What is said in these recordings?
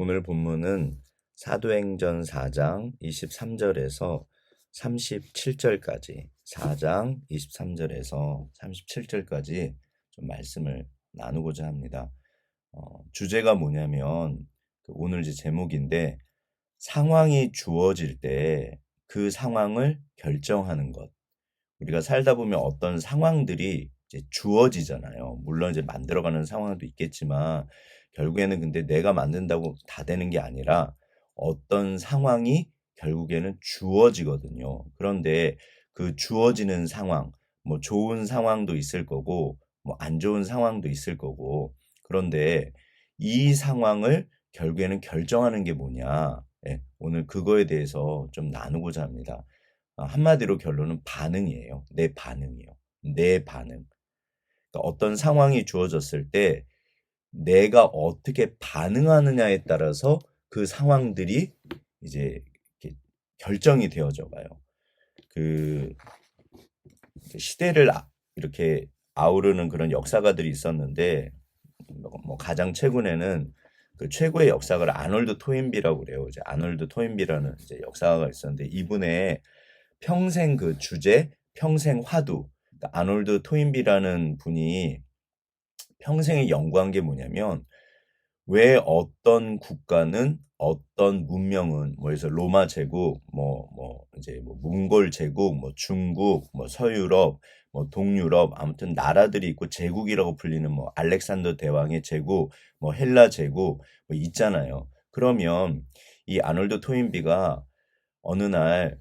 오늘 본문은 사도행전 4장 23절에서 37절까지 4장 23절에서 37절까지 좀 말씀을 나누고자 합니다. 주제가 뭐냐면 오늘 이제 제목인데 상황이 주어질 때 그 상황을 결정하는 것. 우리가 살다 보면 어떤 상황들이 이제 주어지잖아요. 물론 이제 만들어가는 상황도 있겠지만 결국에는 근데 내가 만든다고 다 되는 게 아니라 어떤 상황이 결국에는 주어지거든요. 그런데 그 주어지는 상황, 뭐 좋은 상황도 있을 거고, 뭐 안 좋은 상황도 있을 거고, 그런데 이 상황을 결국에는 결정하는 게 뭐냐? 예, 오늘 그거에 대해서 좀 나누고자 합니다. 한마디로 결론은 반응이에요. 내 반응이요. 내 반응. 그러니까 어떤 상황이 주어졌을 때 내가 어떻게 반응하느냐에 따라서 그 상황들이 이제 이렇게 결정이 되어져 가요. 그 시대를 이렇게 아우르는 그런 역사가들이 있었는데 뭐 가장 최근에는 그 최고의 역사가를 아놀드 토인비라고 그래요. 이제 아놀드 토인비라는 이제 역사가가 있었는데 이분의 평생 그 주제, 평생 화두. 그러니까 아놀드 토인비라는 분이 평생에 연구한 게 뭐냐면 왜 어떤 국가는 어떤 문명은 뭐 그래서 로마 제국, 이제 뭐 몽골 제국, 뭐 중국, 뭐 서유럽, 뭐 동유럽 아무튼 나라들이 있고 제국이라고 불리는 뭐 알렉산더 대왕의 제국, 뭐 헬라 제국 뭐 있잖아요. 그러면 이 아놀드 토인비가 어느 날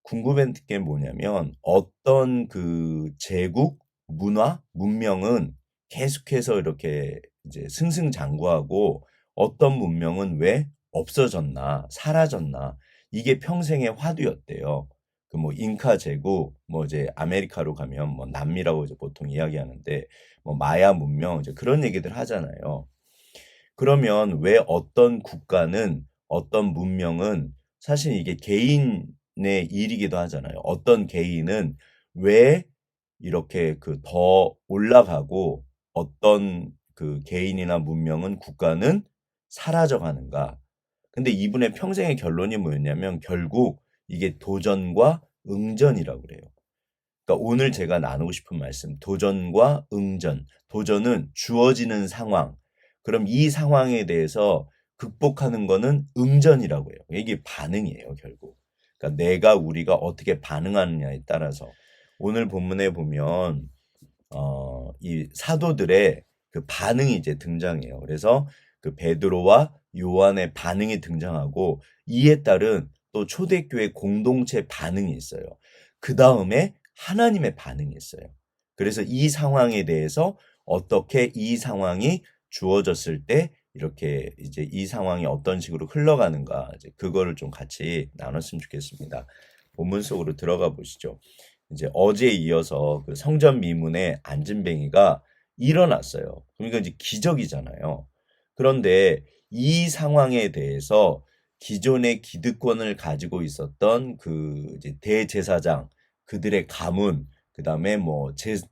궁금한 게 뭐냐면 어떤 그 제국, 문화, 문명은 계속해서 이렇게 이제 승승장구하고 어떤 문명은 왜 없어졌나, 사라졌나. 이게 평생의 화두였대요. 그 뭐 잉카 제국, 뭐 이제 아메리카로 가면 뭐 남미라고 이제 보통 이야기하는데 뭐 마야 문명 이제 그런 얘기들 하잖아요. 그러면 왜 어떤 국가는 어떤 문명은 사실 이게 개인의 일이기도 하잖아요. 어떤 개인은 왜 이렇게 그 더 올라가고 어떤 그 개인이나 문명은 국가는 사라져 가는가. 근데 이분의 평생의 결론이 뭐였냐면 결국 이게 도전과 응전이라고 그래요. 그러니까 오늘 제가 나누고 싶은 말씀, 도전과 응전. 도전은 주어지는 상황. 그럼 이 상황에 대해서 극복하는 거는 응전이라고 해요. 이게 반응이에요, 결국. 그러니까 우리가 어떻게 반응하느냐에 따라서 오늘 본문에 보면 이 사도들의 그 반응이 이제 등장해요. 그래서 그 베드로와 요한의 반응이 등장하고 이에 따른 또 초대교회 공동체 반응이 있어요. 그 다음에 하나님의 반응이 있어요. 그래서 이 상황에 대해서 어떻게 이 상황이 주어졌을 때 이렇게 이제 이 상황이 어떤 식으로 흘러가는가 이제 그거를 좀 같이 나눴으면 좋겠습니다. 본문 속으로 들어가 보시죠. 이제 어제에 이어서 그 성전 미문에 안진뱅이가 일어났어요. 그러니까 이제 기적이잖아요. 그런데 이 상황에 대해서 기존의 기득권을 가지고 있었던 그 이제 대제사장 그들의 가문 그다음에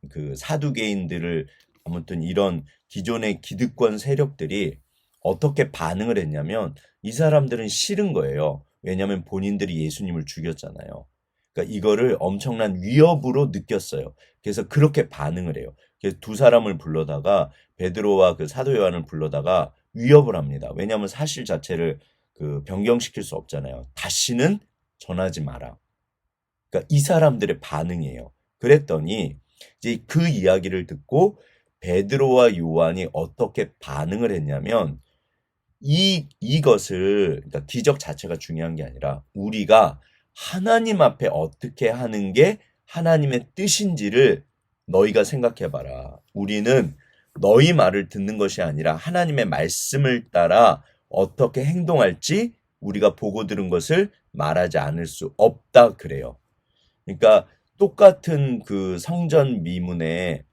그 사두개인들을 아무튼 이런 기존의 기득권 세력들이 어떻게 반응을 했냐면 이 사람들은 싫은 거예요. 왜냐하면 본인들이 예수님을 죽였잖아요. 그러니까 이거를 엄청난 위협으로 느꼈어요. 그래서 그렇게 반응을 해요. 그래서 두 사람을 불러다가 베드로와 그 사도 요한을 불러다가 위협을 합니다. 왜냐하면 사실 자체를 그 변경시킬 수 없잖아요. 다시는 전하지 마라. 그러니까 이 사람들의 반응이에요. 그랬더니 이제 그 이야기를 듣고 베드로와 요한이 어떻게 반응을 했냐면 이것을 그러니까 기적 자체가 중요한 게 아니라 우리가 하나님 앞에 어떻게 하는 게 하나님의 뜻인지를 너희가 생각해 봐라. 우리는 너희 말을 듣는 것이 아니라 하나님의 말씀을 따라 어떻게 행동할지 우리가 보고 들은 것을 말하지 않을 수 없다 그래요. 그러니까 똑같은 그 성전 미문에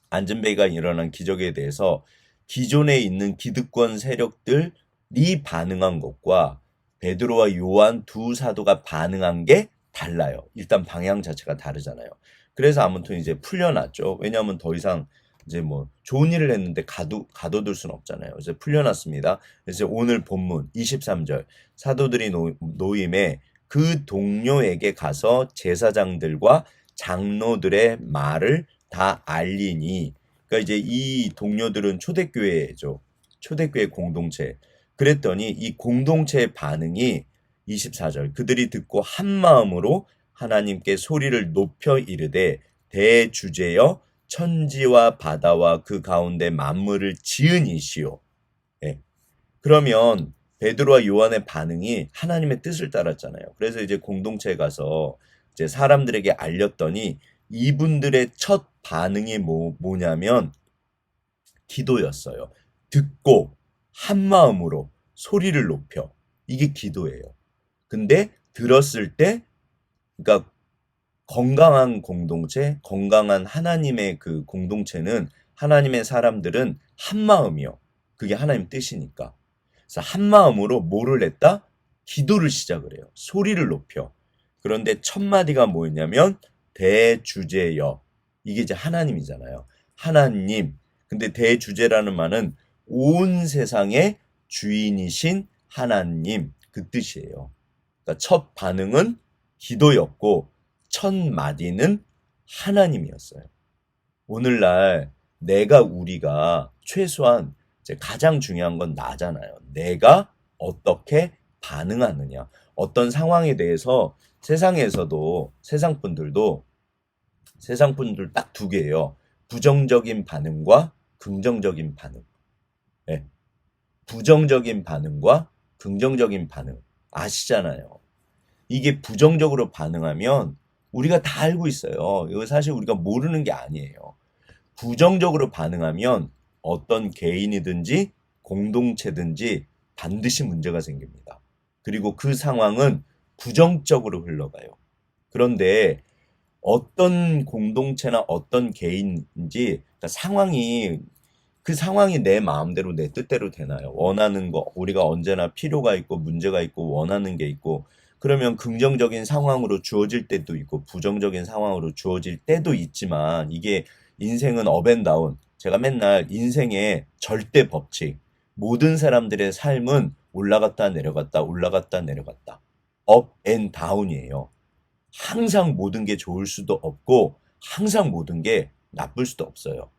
안전벨가 일어난 기적에 대해서 기존에 있는 기득권 세력들이 반응한 것과 베드로와 요한 두 사도가 반응한 게 달라요. 일단 방향 자체가 다르잖아요. 그래서 아무튼 이제 풀려났죠. 왜냐하면 더 이상 이제 뭐 좋은 일을 했는데 가둬둘 수는 없잖아요. 그래서 풀려났습니다. 그래서 오늘 본문 23절 사도들이 노임에 그 동료에게 가서 제사장들과 장로들의 말을 다 알리니, 그러니까 이제 이 동료들은 초대교회죠. 초대교회 공동체. 그랬더니 이 공동체의 반응이 24절 그들이 듣고 한 마음으로 하나님께 소리를 높여 이르되 대주제여 천지와 바다와 그 가운데 만물을 지은 이시오. 예. 그러면 베드로와 요한의 반응이 하나님의 뜻을 따랐잖아요. 그래서 이제 공동체에 가서 이제 사람들에게 알렸더니 이분들의 첫 반응이 뭐냐면 기도였어요. 듣고 한 마음으로 소리를 높여. 이게 기도예요. 근데 들었을 때, 그러니까 건강한 공동체, 건강한 하나님의 그 공동체는 하나님의 사람들은 한 마음이요. 그게 하나님 뜻이니까. 그래서 한 마음으로 뭐를 했다? 기도를 시작을 해요. 소리를 높여. 그런데 첫 마디가 뭐였냐면 대주제여. 이게 이제 하나님이잖아요. 하나님. 근데 대주제라는 말은 온 세상의 주인이신 하나님, 그 뜻이에요. 그러니까 첫 반응은 기도였고 첫 마디는 하나님이었어요. 오늘날 우리가 최소한 이제 가장 중요한 건 나잖아요. 내가 어떻게 반응하느냐. 어떤 상황에 대해서 세상에서도 세상 분들 딱 두 개예요. 부정적인 반응과 긍정적인 반응. 네. 부정적인 반응과 긍정적인 반응. 아시잖아요. 이게 부정적으로 반응하면 우리가 다 알고 있어요. 이거 사실 우리가 모르는 게 아니에요. 부정적으로 반응하면 어떤 개인이든지 공동체든지 반드시 문제가 생깁니다. 그리고 그 상황은 부정적으로 흘러가요. 그런데 어떤 공동체나 어떤 개인인지, 그러니까 그 상황이 내 마음대로 내 뜻대로 되나요? 원하는 거, 우리가 언제나 필요가 있고 문제가 있고 원하는 게 있고, 그러면 긍정적인 상황으로 주어질 때도 있고 부정적인 상황으로 주어질 때도 있지만, 이게 인생은 업앤다운, 제가 맨날 인생의 절대 법칙, 모든 사람들의 삶은 올라갔다 내려갔다 올라갔다 내려갔다, 업앤다운이에요. 항상 모든 게 좋을 수도 없고 항상 모든 게 나쁠 수도 없어요.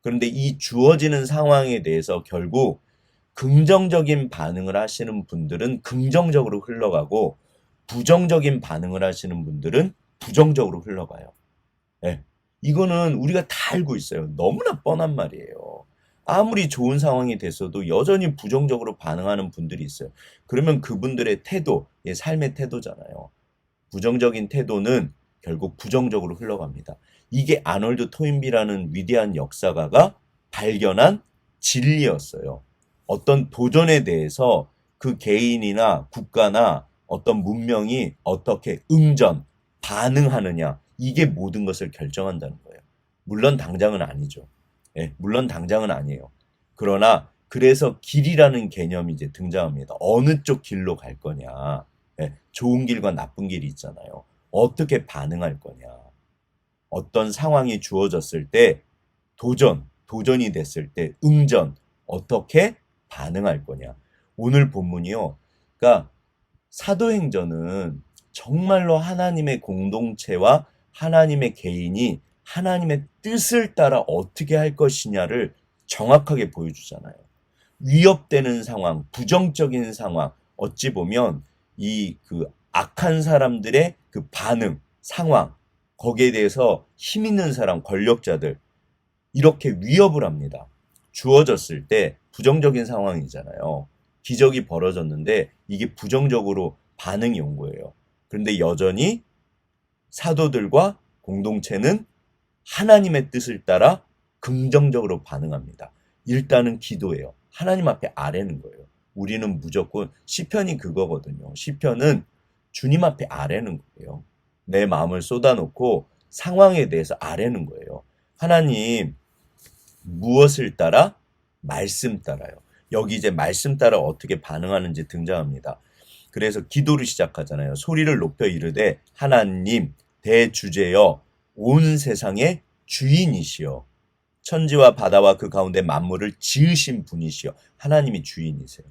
그런데 이 주어지는 상황에 대해서 결국 긍정적인 반응을 하시는 분들은 긍정적으로 흘러가고 부정적인 반응을 하시는 분들은 부정적으로 흘러가요. 네. 이거는 우리가 다 알고 있어요. 너무나 뻔한 말이에요. 아무리 좋은 상황이 됐어도 여전히 부정적으로 반응하는 분들이 있어요. 그러면 그분들의 태도, 삶의 태도잖아요. 부정적인 태도는 결국 부정적으로 흘러갑니다. 이게 아놀드 토인비라는 위대한 역사가가 발견한 진리였어요. 어떤 도전에 대해서 그 개인이나 국가나 어떤 문명이 어떻게 반응하느냐, 이게 모든 것을 결정한다는 거예요. 물론 당장은 아니죠. 물론 당장은 아니에요. 그러나 그래서 길이라는 개념이 이제 등장합니다. 어느 쪽 길로 갈 거냐. 좋은 길과 나쁜 길이 있잖아요. 어떻게 반응할 거냐. 어떤 상황이 주어졌을 때 도전이 됐을 때 어떻게 반응할 거냐. 오늘 본문이요. 그러니까 사도행전은 정말로 하나님의 공동체와 하나님의 개인이 하나님의 뜻을 따라 어떻게 할 것이냐를 정확하게 보여주잖아요. 위협되는 상황, 부정적인 상황, 어찌 보면 그 악한 사람들의 그 반응, 상황, 거기에 대해서 힘 있는 사람, 권력자들, 이렇게 위협을 합니다. 주어졌을 때 부정적인 상황이잖아요. 기적이 벌어졌는데 이게 부정적으로 반응이 온 거예요. 그런데 여전히 사도들과 공동체는 하나님의 뜻을 따라 긍정적으로 반응합니다. 일단은 기도예요. 하나님 앞에 아뢰는 거예요. 우리는 무조건 시편이 그거거든요. 시편은 주님 앞에 아뢰는 거예요. 내 마음을 쏟아놓고 상황에 대해서 아뢰는 거예요. 하나님, 무엇을 따라? 말씀 따라요. 여기 이제 말씀 따라 어떻게 반응하는지 등장합니다. 그래서 기도를 시작하잖아요. 소리를 높여 이르되 하나님 대주제여 온 세상의 주인이시여. 천지와 바다와 그 가운데 만물을 지으신 분이시여. 하나님이 주인이세요.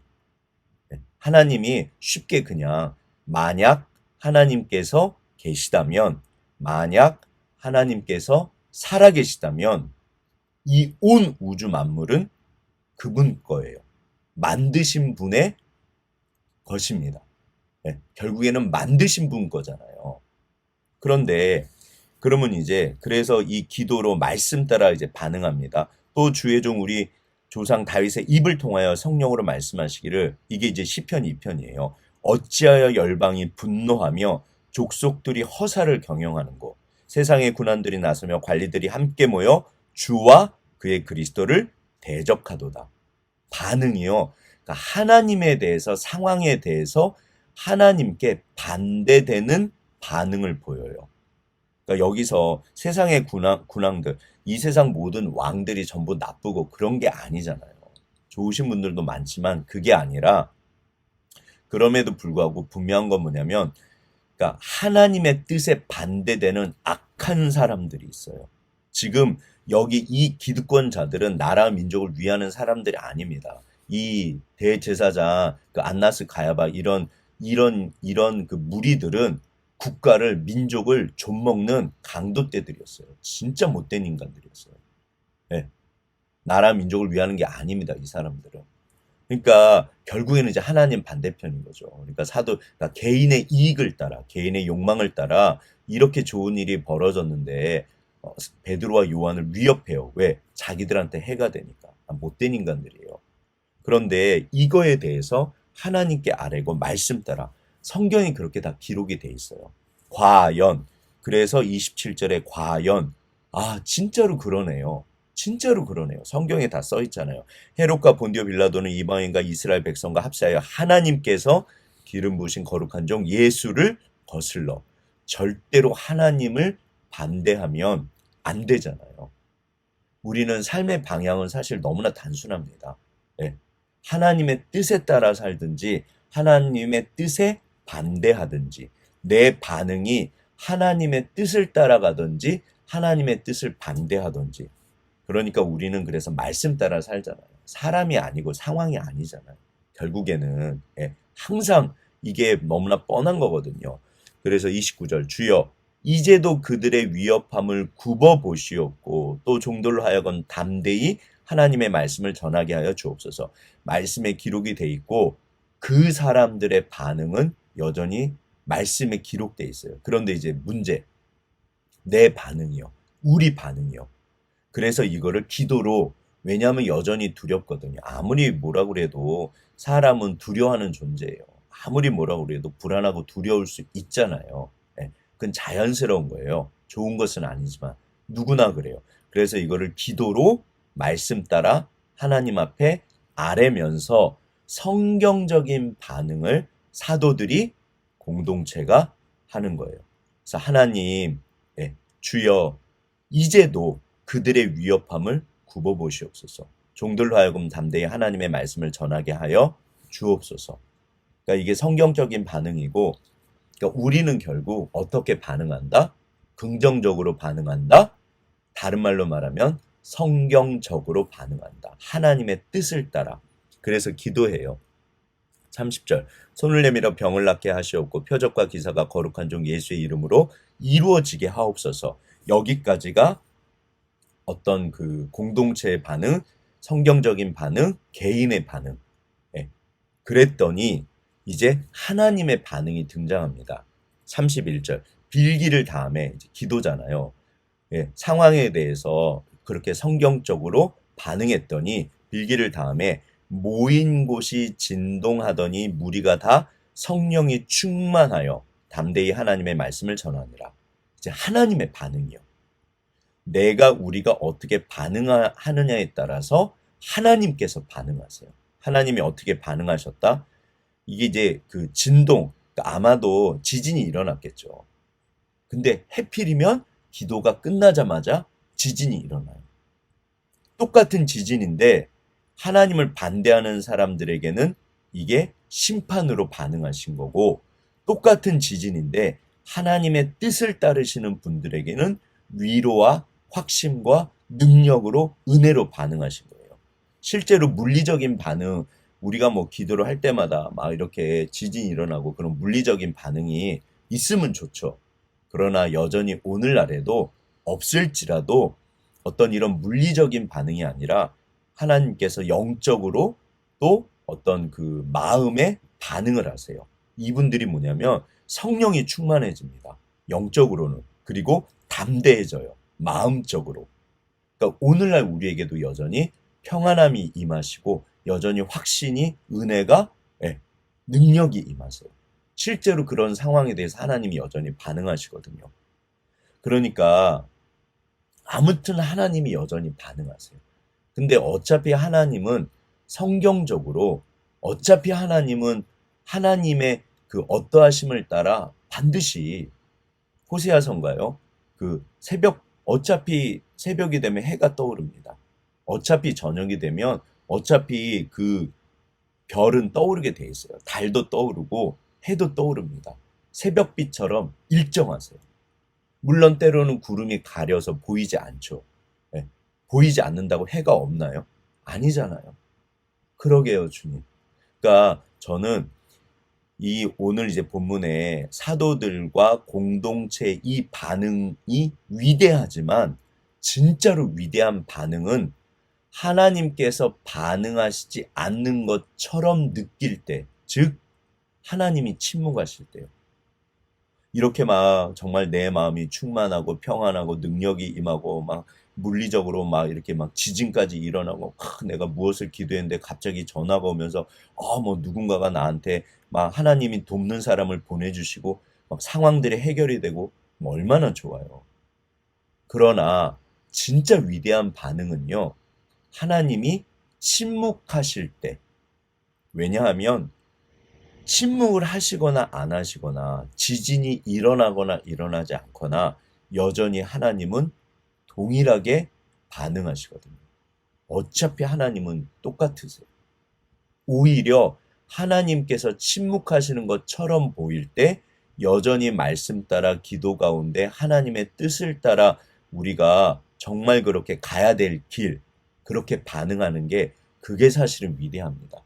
하나님이 쉽게 그냥 만약 하나님께서 계시다면, 만약 하나님께서 살아계시다면 이 온 우주 만물은 그분 거예요. 만드신 분의 것입니다. 결국에는 만드신 분 거잖아요. 그런데 그러면 이제 그래서 이 기도로 말씀 따라 이제 반응합니다. 또 주의 종 우리 조상 다윗의 입을 통하여 성령으로 말씀하시기를, 이게 이제 시편 2편이에요. 어찌하여 열방이 분노하며 족속들이 허사를 경영하는고, 세상의 군환들이 나서며 관리들이 함께 모여 주와 그의 그리스도를 대적하도다. 반응이요. 그러니까 하나님에 대해서, 상황에 대해서 하나님께 반대되는 반응을 보여요. 그러니까 여기서 세상의 군왕들, 이 세상 모든 왕들이 전부 나쁘고 그런 게 아니잖아요. 좋으신 분들도 많지만 그게 아니라, 그럼에도 불구하고 분명한 건 뭐냐면, 그러니까 하나님의 뜻에 반대되는 악한 사람들이 있어요. 지금 여기 이 기득권자들은 나라와 민족을 위하는 사람들이 아닙니다. 이 대제사장, 그 안나스 가야바 이런 그 무리들은 국가를, 민족을 좀먹는 강도떼들이었어요. 진짜 못된 인간들이었어요. 네. 나라 민족을 위하는 게 아닙니다, 이 사람들은. 그러니까 결국에는 이제 하나님 반대편인 거죠. 그러니까 그러니까 개인의 이익을 따라, 개인의 욕망을 따라 이렇게 좋은 일이 벌어졌는데 베드로와 요한을 위협해요. 왜? 자기들한테 해가 되니까. 못된 인간들이에요. 그런데 이거에 대해서 하나님께 아뢰고 말씀 따라, 성경이 그렇게 다 기록이 돼 있어요. 과연. 그래서 27절에 과연. 진짜로 그러네요. 진짜로 그러네요. 성경에 다 써 있잖아요. 헤롯과 본디오 빌라도는 이방인과 이스라엘 백성과 합세하여 하나님께서 기름 부으신 거룩한 종 예수를 거슬러. 절대로 하나님을 반대하면 안 되잖아요. 우리는 삶의 방향은 사실 너무나 단순합니다. 하나님의 뜻에 따라 살든지 하나님의 뜻에 반대하든지, 내 반응이 하나님의 뜻을 따라가든지 하나님의 뜻을 반대하든지. 그러니까 우리는 그래서 말씀 따라 살잖아요. 사람이 아니고 상황이 아니잖아요. 결국에는 항상 이게 너무나 뻔한 거거든요. 그래서 29절, 주여 이제도 그들의 위협함을 굽어 보시옵고 또 종들로 하여금 담대히 하나님의 말씀을 전하게 하여 주옵소서. 말씀에 기록이 돼 있고 그 사람들의 반응은 여전히 말씀에 기록돼 있어요. 그런데 이제 문제, 내 반응이요, 우리 반응이요. 그래서 이거를 기도로, 왜냐하면 여전히 두렵거든요. 아무리 뭐라 그래도 사람은 두려워하는 존재예요. 아무리 뭐라 그래도 불안하고 두려울 수 있잖아요. 그건 자연스러운 거예요. 좋은 것은 아니지만 누구나 그래요. 그래서 이거를 기도로 말씀 따라 하나님 앞에 아뢰면서 성경적인 반응을 사도들이 공동체가 하는 거예요. 그래서 하나님, 주여 이제도 그들의 위협함을 굽어보시옵소서. 종들로 하여금 담대히 하나님의 말씀을 전하게 하여 주옵소서. 그러니까 이게 성경적인 반응이고, 그러니까 우리는 결국 어떻게 반응한다? 긍정적으로 반응한다? 다른 말로 말하면 성경적으로 반응한다. 하나님의 뜻을 따라. 그래서 기도해요. 30절, 손을 내밀어 병을 낫게 하시옵고 표적과 기사가 거룩한 종 예수의 이름으로 이루어지게 하옵소서. 여기까지가 어떤 그 공동체의 반응, 성경적인 반응, 개인의 반응. 그랬더니 이제 하나님의 반응이 등장합니다. 31절, 빌기를 다음에 이제 기도잖아요. 상황에 대해서 그렇게 성경적으로 반응했더니 빌기를 다음에 모인 곳이 진동하더니 무리가 다 성령이 충만하여 담대히 하나님의 말씀을 전하니라. 이제 하나님의 반응이요. 우리가 어떻게 반응하느냐에 따라서 하나님께서 반응하세요. 하나님이 어떻게 반응하셨다? 이게 이제 그 진동, 그러니까 아마도 지진이 일어났겠죠. 근데 해필이면 기도가 끝나자마자 지진이 일어나요. 똑같은 지진인데 하나님을 반대하는 사람들에게는 이게 심판으로 반응하신 거고, 똑같은 지진인데 하나님의 뜻을 따르시는 분들에게는 위로와 확신과 능력으로 은혜로 반응하신 거예요. 실제로 물리적인 반응, 우리가 뭐 기도를 할 때마다 막 이렇게 지진이 일어나고 그런 물리적인 반응이 있으면 좋죠. 그러나 여전히 오늘날에도 없을지라도 어떤 이런 물리적인 반응이 아니라 하나님께서 영적으로 또 어떤 그 마음에 반응을 하세요. 이분들이 뭐냐면 성령이 충만해집니다. 영적으로는. 그리고 담대해져요. 마음적으로. 그러니까 오늘날 우리에게도 여전히 평안함이 임하시고 여전히 확신이 은혜가 능력이 임하세요. 실제로 그런 상황에 대해서 하나님이 여전히 반응하시거든요. 그러니까 아무튼 하나님이 여전히 반응하세요. 근데 어차피 하나님은 성경적으로 어차피 하나님은 하나님의 그 어떠하심을 따라 반드시 호세아서인가요? 그 어차피 새벽이 되면 해가 떠오릅니다. 어차피 저녁이 되면 어차피 그 별은 떠오르게 돼 있어요. 달도 떠오르고 해도 떠오릅니다. 새벽빛처럼 일정하세요. 물론 때로는 구름이 가려서 보이지 않죠. 예, 보이지 않는다고 해가 없나요? 아니잖아요. 그러게요, 주님. 그러니까 저는 이 오늘 이제 본문에 사도들과 공동체 이 반응이 위대하지만 진짜로 위대한 반응은 하나님께서 반응하시지 않는 것처럼 느낄 때, 즉 하나님이 침묵하실 때요. 이렇게 막 정말 내 마음이 충만하고 평안하고 능력이 임하고 막 물리적으로 막 이렇게 막 지진까지 일어나고 내가 무엇을 기도했는데 갑자기 전화가 오면서 뭐 누군가가 나한테 막 하나님이 돕는 사람을 보내주시고 막 상황들이 해결이 되고 뭐 얼마나 좋아요. 그러나 진짜 위대한 반응은요. 하나님이 침묵하실 때. 왜냐하면 침묵을 하시거나 안 하시거나 지진이 일어나거나 일어나지 않거나 여전히 하나님은 동일하게 반응하시거든요. 어차피 하나님은 똑같으세요. 오히려 하나님께서 침묵하시는 것처럼 보일 때 여전히 말씀 따라 기도 가운데 하나님의 뜻을 따라 우리가 정말 그렇게 가야 될 길, 그렇게 반응하는 게 그게 사실은 위대합니다.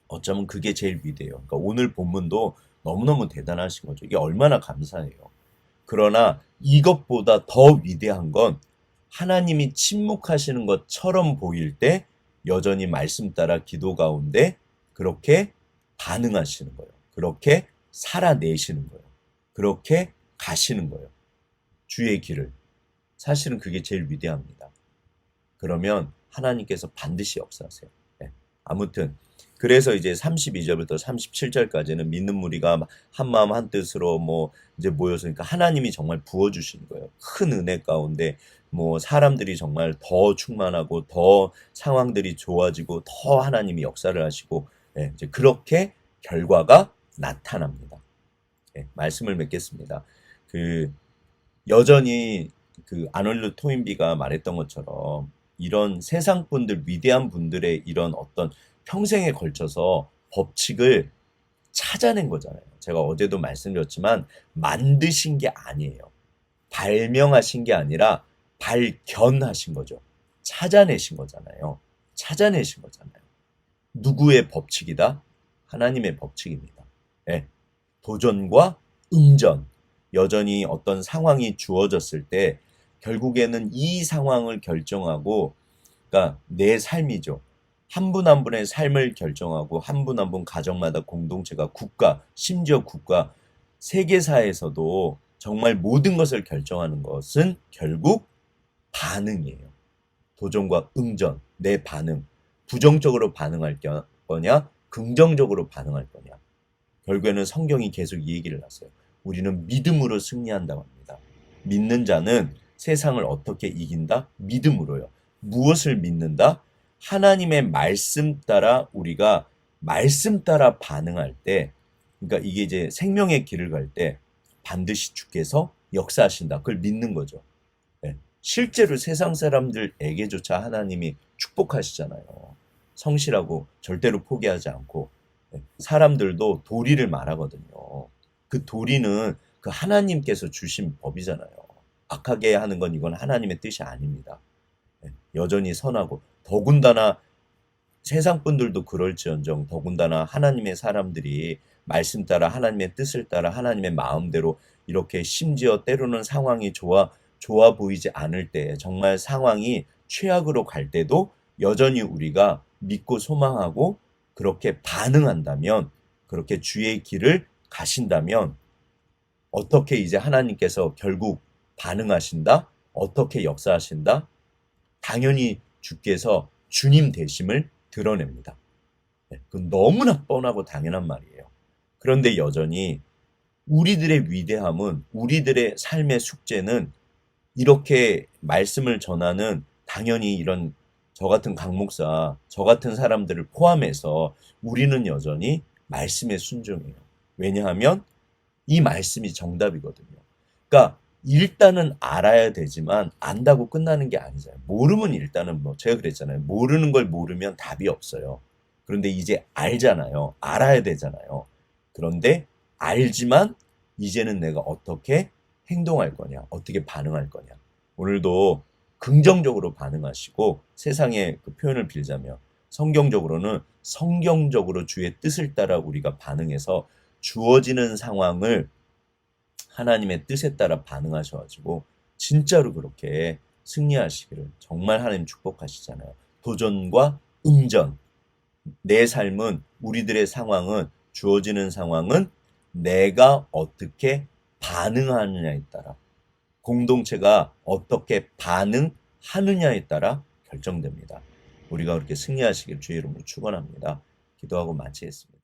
어쩌면 그게 제일 위대해요. 그러니까 오늘 본문도 너무너무 대단하신 거죠. 이게 얼마나 감사해요. 그러나 이것보다 더 위대한 건 하나님이 침묵하시는 것처럼 보일 때 여전히 말씀 따라 기도 가운데 그렇게 반응하시는 거예요. 그렇게 살아내시는 거예요. 그렇게 가시는 거예요. 주의 길을. 사실은 그게 제일 위대합니다. 그러면 하나님께서 반드시 역사하세요. 네. 아무튼 그래서 이제 32절부터 37절까지는 믿는 무리가 한 마음 한 뜻으로 뭐 이제 모였으니까 하나님이 정말 부어 주시는 거예요. 큰 은혜 가운데 뭐 사람들이 정말 더 충만하고 더 상황들이 좋아지고 더 하나님이 역사를 하시고 이제 그렇게 결과가 나타납니다. 말씀을 맺겠습니다. 그 여전히 그 아놀드 토인비가 말했던 것처럼 이런 세상 분들, 위대한 분들의 이런 어떤 평생에 걸쳐서 법칙을 찾아낸 거잖아요. 제가 어제도 말씀드렸지만 만드신 게 아니에요. 발명하신 게 아니라 발견하신 거죠. 찾아내신 거잖아요. 찾아내신 거잖아요. 누구의 법칙이다? 하나님의 법칙입니다. 네. 도전과 응전. 여전히 어떤 상황이 주어졌을 때 결국에는 이 상황을 결정하고, 그러니까 내 삶이죠. 한 분 한 분의 삶을 결정하고 한 분 한 분 가정마다 공동체가 국가, 심지어 국가, 세계사에서도 정말 모든 것을 결정하는 것은 결국 반응이에요. 도전과 응전, 내 반응. 부정적으로 반응할 거냐, 긍정적으로 반응할 거냐. 결국에는 성경이 계속 이 얘기를 하세요. 우리는 믿음으로 승리한다고 합니다. 믿는 자는 세상을 어떻게 이긴다? 믿음으로요. 무엇을 믿는다? 하나님의 말씀 따라 우리가 말씀 따라 반응할 때, 그러니까 이게 이제 생명의 길을 갈 때 반드시 주께서 역사하신다. 그걸 믿는 거죠. 네. 실제로 세상 사람들에게조차 하나님이 축복하시잖아요. 성실하고 절대로 포기하지 않고. 네. 사람들도 도리를 말하거든요. 그 도리는 그 하나님께서 주신 법이잖아요. 악하게 하는 건 이건 하나님의 뜻이 아닙니다. 여전히 선하고 더군다나 세상 분들도 그럴지언정 더군다나 하나님의 사람들이 말씀 따라 하나님의 뜻을 따라 하나님의 마음대로 이렇게 심지어 때로는 상황이 좋아 보이지 않을 때 정말 상황이 최악으로 갈 때도 여전히 우리가 믿고 소망하고 그렇게 반응한다면 그렇게 주의 길을 가신다면 어떻게 이제 하나님께서 결국 반응하신다? 어떻게 역사하신다? 당연히 주께서 주님 되심을 드러냅니다. 그건 너무나 뻔하고 당연한 말이에요. 그런데 여전히 우리들의 위대함은 우리들의 삶의 숙제는 이렇게 말씀을 전하는 당연히 이런 저 같은 강목사, 저 같은 사람들을 포함해서 우리는 여전히 말씀에 순종해요. 왜냐하면 이 말씀이 정답이거든요. 그러니까 일단은 알아야 되지만 안다고 끝나는 게 아니잖아요. 모르면 일단은 뭐 제가 그랬잖아요. 모르는 걸 모르면 답이 없어요. 그런데 이제 알잖아요. 알아야 되잖아요. 그런데 알지만 이제는 내가 어떻게 행동할 거냐, 어떻게 반응할 거냐. 오늘도 긍정적으로 반응하시고 세상의 그 표현을 빌자면 성경적으로는 성경적으로 주의 뜻을 따라 우리가 반응해서 주어지는 상황을 하나님의 뜻에 따라 반응하셔가지고 진짜로 그렇게 승리하시기를 정말 하나님 축복하시잖아요. 도전과 응전. 내 삶은 우리들의 상황은 주어지는 상황은 내가 어떻게 반응하느냐에 따라 공동체가 어떻게 반응하느냐에 따라 결정됩니다. 우리가 그렇게 승리하시길 주의 이름으로 축원합니다. 기도하고 마치겠습니다.